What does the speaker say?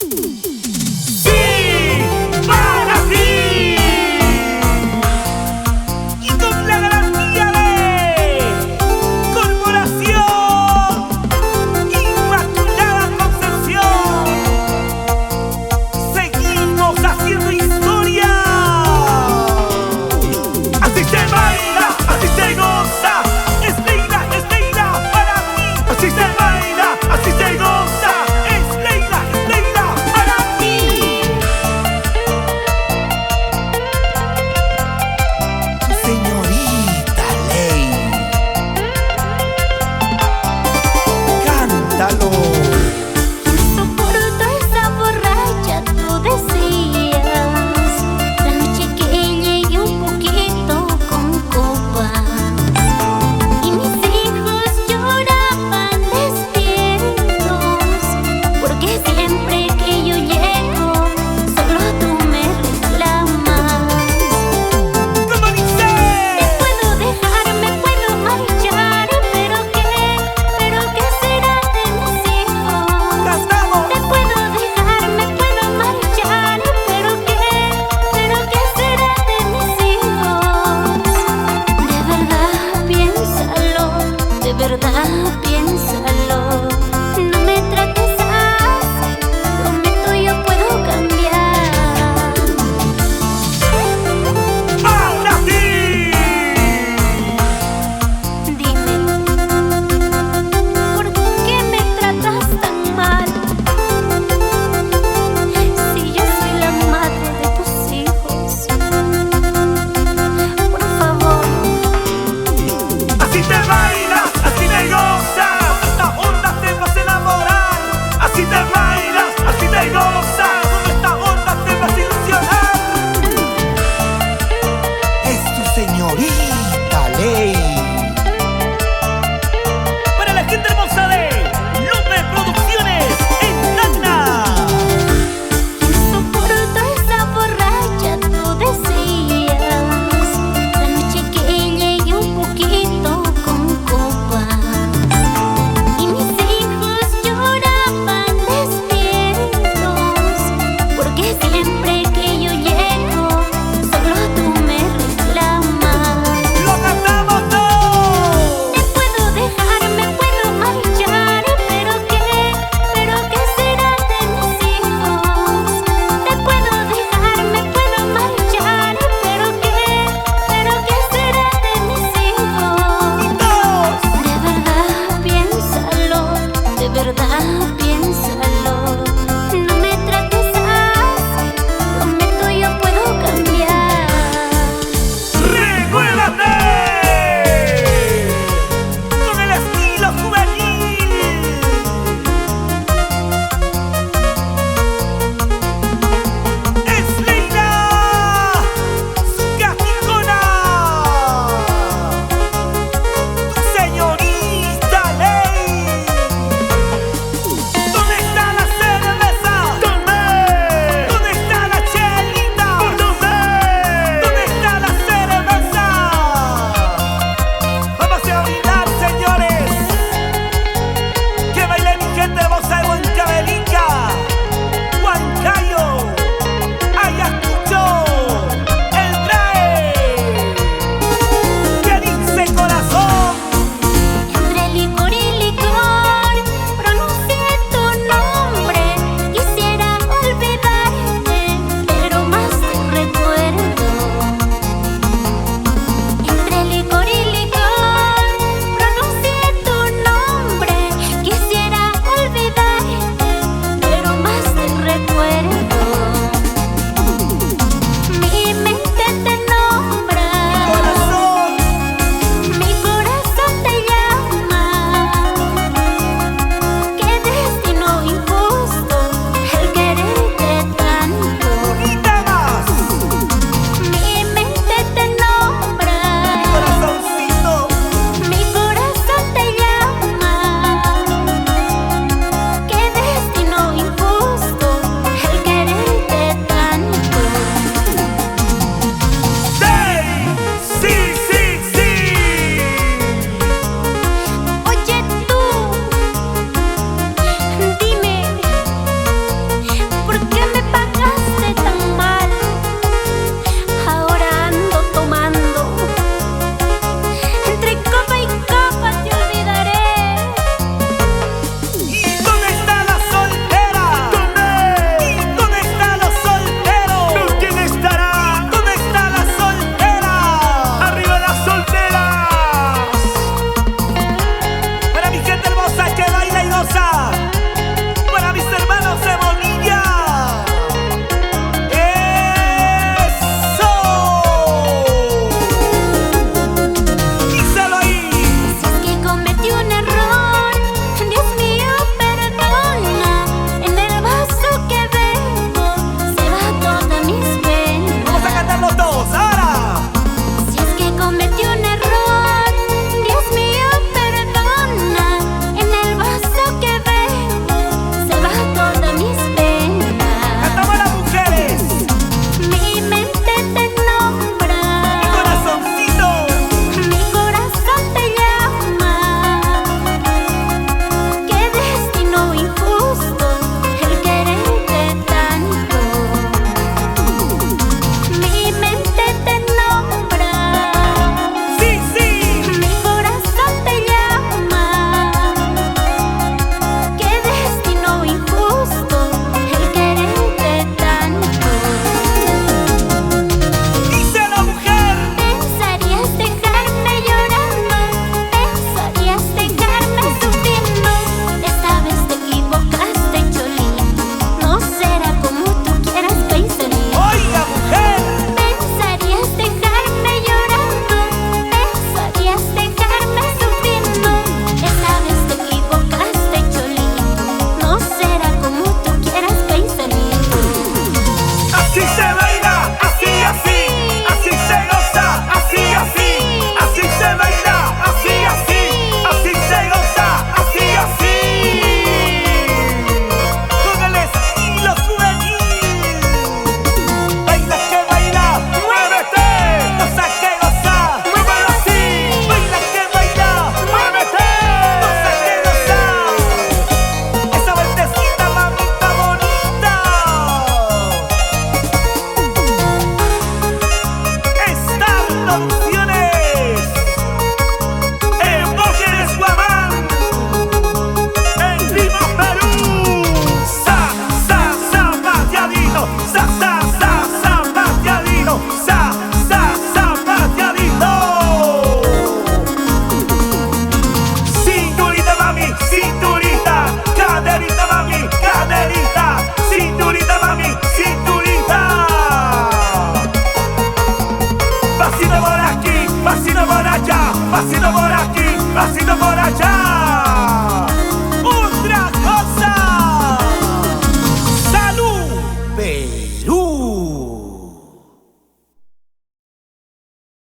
¡Sí! ¡Para ti! Y con la garantía de Corporación Inmaculada Concepción, seguimos haciendo historia. Así se baila, así se goza. Es Leila para mí. Así se baila, así se goza. Es Leila para mí. Señorita Ley, cántalo. Soporto esa borracha, tú decías. La noche que llegué un poquito con copas y mis hijos lloraban despiertos, porque siempre que yo llego solo tú me reclamas. ¿Cómo dice? Puedo dejar, me puedo marchar, pero ¿qué será de mis hijos? Cantamos. Te puedo dejar, me puedo marchar, pero ¿qué será de mis hijos? De verdad piénsalo, no me trates así, prometo yo puedo cambiar. ¡Ahora sí! Dime, ¿por qué me tratas tan mal? Si yo soy la madre de tus hijos, por favor. Así te baila, así te goza. pasito por aquí, pasito por